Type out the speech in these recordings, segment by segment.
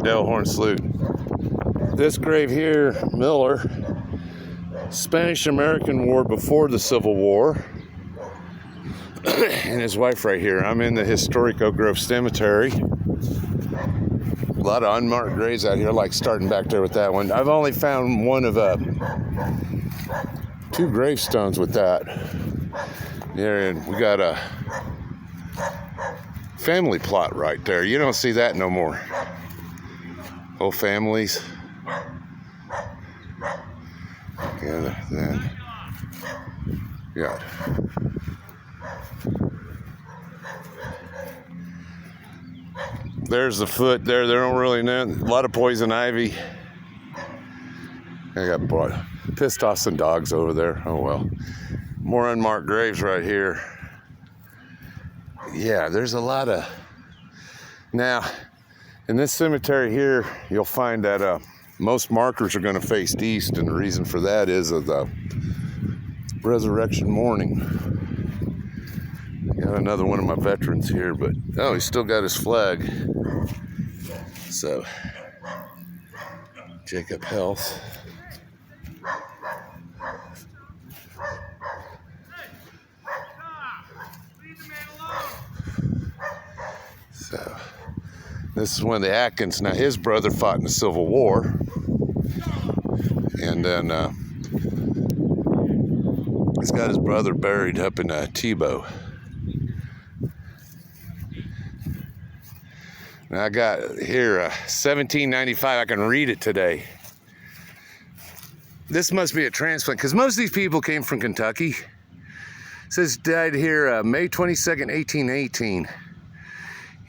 Del Horn Salute. This grave here, Miller, Spanish-American War before the Civil War. And his wife right here. I'm in the historic Oak Grove Cemetery. A lot of unmarked graves out here, like starting back there with that one. I've only found one of 2 gravestones with that. There, and we got a family plot right there. You don't see that no more. Whole families. Yeah, then got there's the foot there. They don't really know. A lot of poison ivy. I got pissed off some dogs over there. Oh well. More unmarked graves right here. Yeah, there's a lot of. Now, in this cemetery here, you'll find that most markers are going to face east, and the reason for that is of the resurrection morning. Got another one of my veterans here, but oh, he's still got his flag. So, Jacob Health. So, this is one of the Atkins. Now, his brother fought in the Civil War. And then he's got his brother buried up in Tebow. Now I got here 1795. I can read it today. This must be a transplant because most of these people came from Kentucky. It says died here May 22nd, 1818.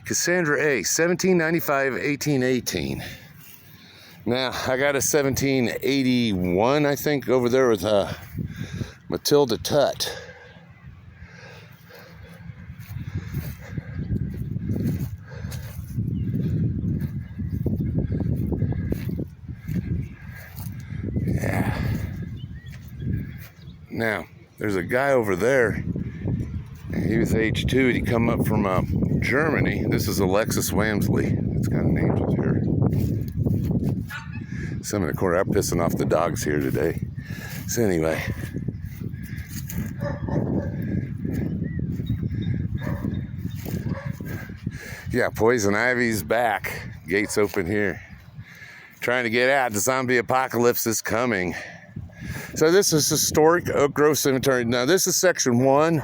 Cassandra A, 1795, 1818. Now, I got a 1781, I think, over there with Matilda Tutt. Yeah. Now, there's a guy over there. He was age 2. He come up from Germany. This is Alexis Wamsley. It's got names up here. Some in the corner. I'm pissing off the dogs here today. So anyway. Yeah, poison ivy's back. Gates open here. Trying to get out. The zombie apocalypse is coming. So this is historic Oak Grove Cemetery. Now this is section 1.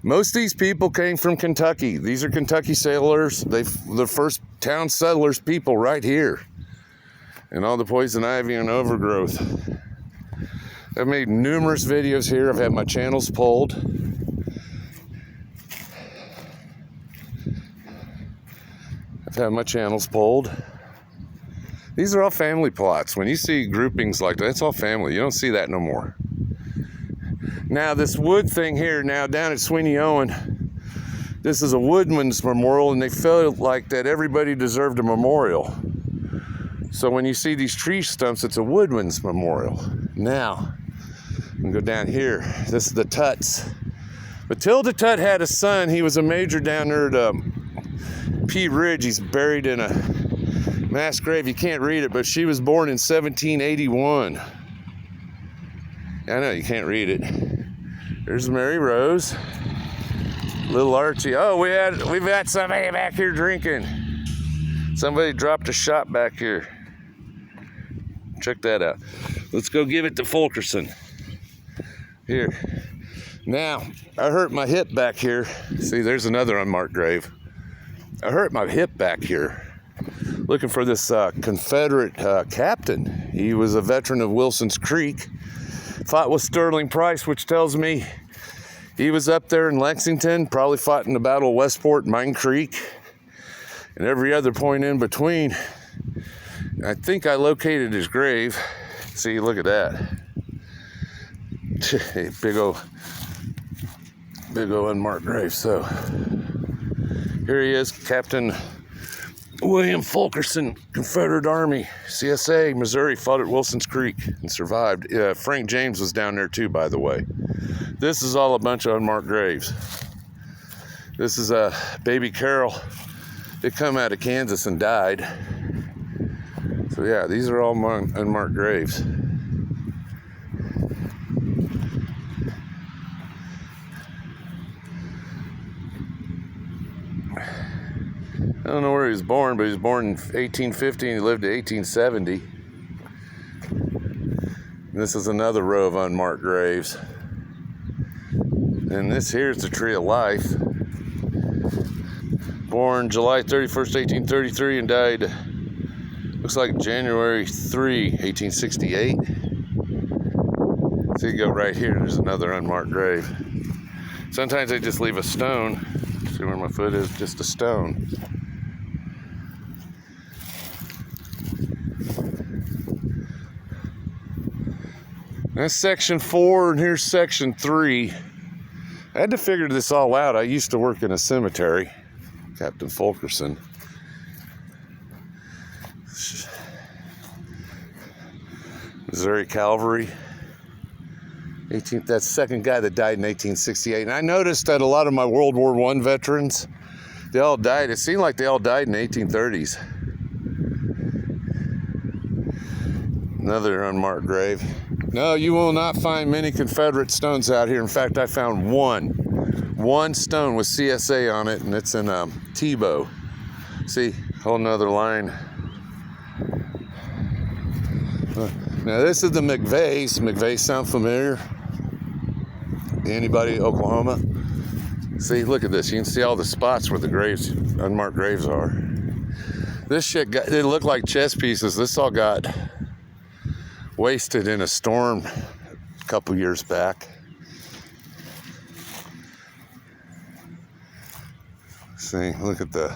Most of these people came from Kentucky. These are Kentucky sailors. The first town settlers people right here. And all the poison ivy and overgrowth. I've made numerous videos here. I've had my channels pulled. These are all family plots. When you see groupings like that, it's all family. You don't see that no more. Now this wood thing here, now down at Sweeney Owen, this is a woodman's memorial, and they felt like that everybody deserved a memorial. So when you see these tree stumps, it's a woodman's memorial. Now, I'm gonna go down here. This is the Tutts. Matilda Tutt had a son. He was a major down there at P Ridge. He's buried in a mass grave. You can't read it, but she was born in 1781. I know you can't read it. There's Mary Rose. Little Archie. Oh, we've got somebody back here drinking. Somebody dropped a shot back here. Check that out. Let's go give it to Fulkerson. Here. Now, I hurt my hip back here. See, there's another unmarked grave. I hurt my hip back here. Looking for this Confederate captain. He was a veteran of Wilson's Creek. Fought with Sterling Price, which tells me he was up there in Lexington, probably fought in the Battle of Westport, Mine Creek, and every other point in between. I think I located his grave. See, look at that. Big old unmarked grave. So here he is, Captain William Fulkerson, Confederate Army, CSA, Missouri, fought at Wilson's Creek and survived. Frank James was down there too, by the way. This is all a bunch of unmarked graves. This is a baby Carol. It come out of Kansas and died. So yeah, these are all unmarked graves. I don't know where he was born, but he was born in 1850 and he lived to 1870. And this is another row of unmarked graves. And this here is the Tree of Life. Born July 31st, 1833 and died, looks like January 3, 1868. So you go right here, there's another unmarked grave. Sometimes they just leave a stone. See where my foot is? Just a stone. That's section 4, and here's section 3. I had to figure this all out. I used to work in a cemetery, Captain Fulkerson. Missouri Cavalry. That's the second guy that died in 1868. And I noticed that a lot of my World War I veterans, they all died. It seemed like they all died in the 1830s. Another unmarked grave. No, you will not find many Confederate stones out here. In fact, I found one stone with CSA on it, and it's in Tebow. See, whole nother line. Now this is the McVeighs. McVeighs sound familiar? Anybody, Oklahoma? See, look at this. You can see all the spots where the graves, unmarked graves are. This shit, they look like chess pieces. This all got wasted in a storm a couple years back. See, look at the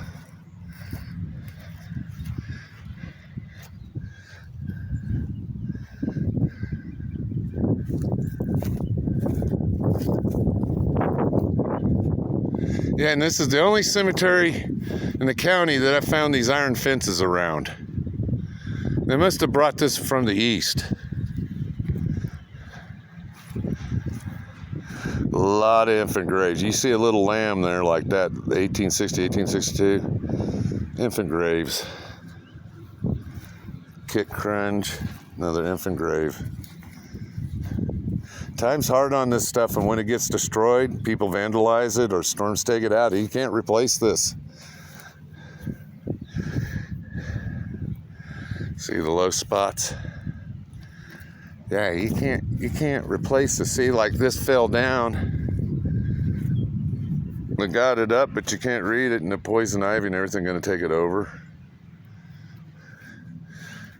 yeah, and this is the only cemetery in the county that I found these iron fences around. They must have brought this from the east. A lot of infant graves. You see a little lamb there like that, 1860, 1862. Infant graves. Kit Crunch, another infant grave. Time's hard on this stuff, and when it gets destroyed, people vandalize it or storms take it out. You can't replace this. See the low spots? Yeah, you can't replace the see like this fell down. They got it up, but you can't read it, and the poison ivy and everything gonna take it over.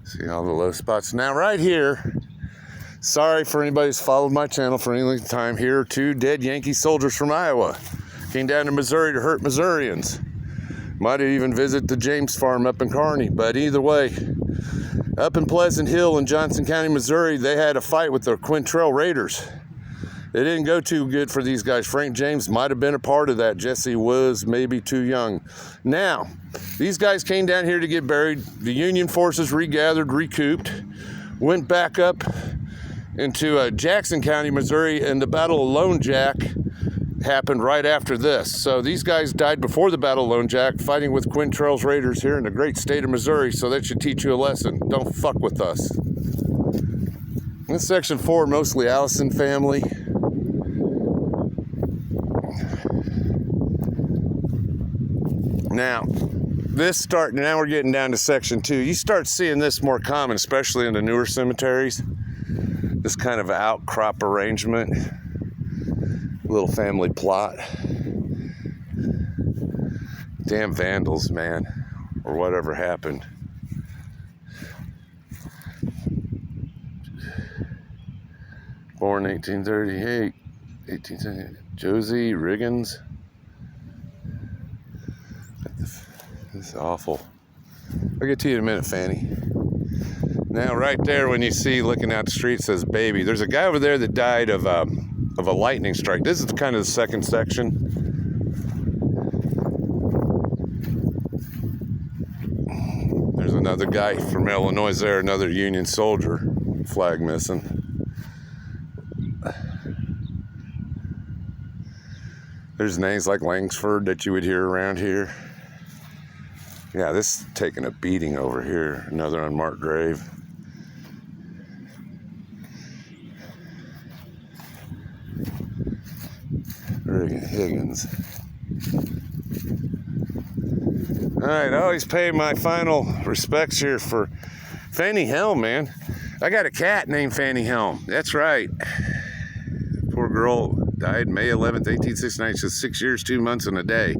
See all the low spots. Now right here, sorry for anybody who's followed my channel for any length of time. Here are 2 dead Yankee soldiers from Iowa. Came down to Missouri to hurt Missourians. Might have even visited the James Farm up in Kearney, but either way, up in Pleasant Hill in Johnson County, Missouri, they had a fight with the Quintrell Raiders. It didn't go too good for these guys. Frank James might have been a part of that. Jesse was maybe too young. Now, these guys came down here to get buried. The Union forces regathered, recouped, went back up into Jackson County, Missouri, and the Battle of Lone Jack happened right after this. So these guys died before the Battle of Lone Jack, fighting with Quintrell's Raiders here in the great state of Missouri, so that should teach you a lesson. Don't fuck with us. This section 4, mostly Allison family. Now we're getting down to section 2. You start seeing this more common, especially in the newer cemeteries. This kind of outcrop arrangement. Little family plot. Damn vandals, man, or whatever happened. Born 1838, 1878. Josie Riggins. This is awful. I'll get to you in a minute, Fanny. Now, right there, when you see looking out the street, says baby. There's a guy over there that died of a lightning strike. This is kind of the second section. There's another guy from Illinois there, another Union soldier. Flag missing. There's names like Langsford that you would hear around here. Yeah, this is taking a beating over here. Another unmarked grave. Higgins. All right, I always pay my final respects here for Fanny Helm, man. I got a cat named Fanny Helm. That's right. Poor girl died May 11th, 1869. She's 6 years, 2 months, and a day.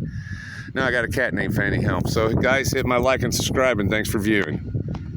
Now I got a cat named Fanny Helm. So, guys, hit my like and subscribe, and thanks for viewing.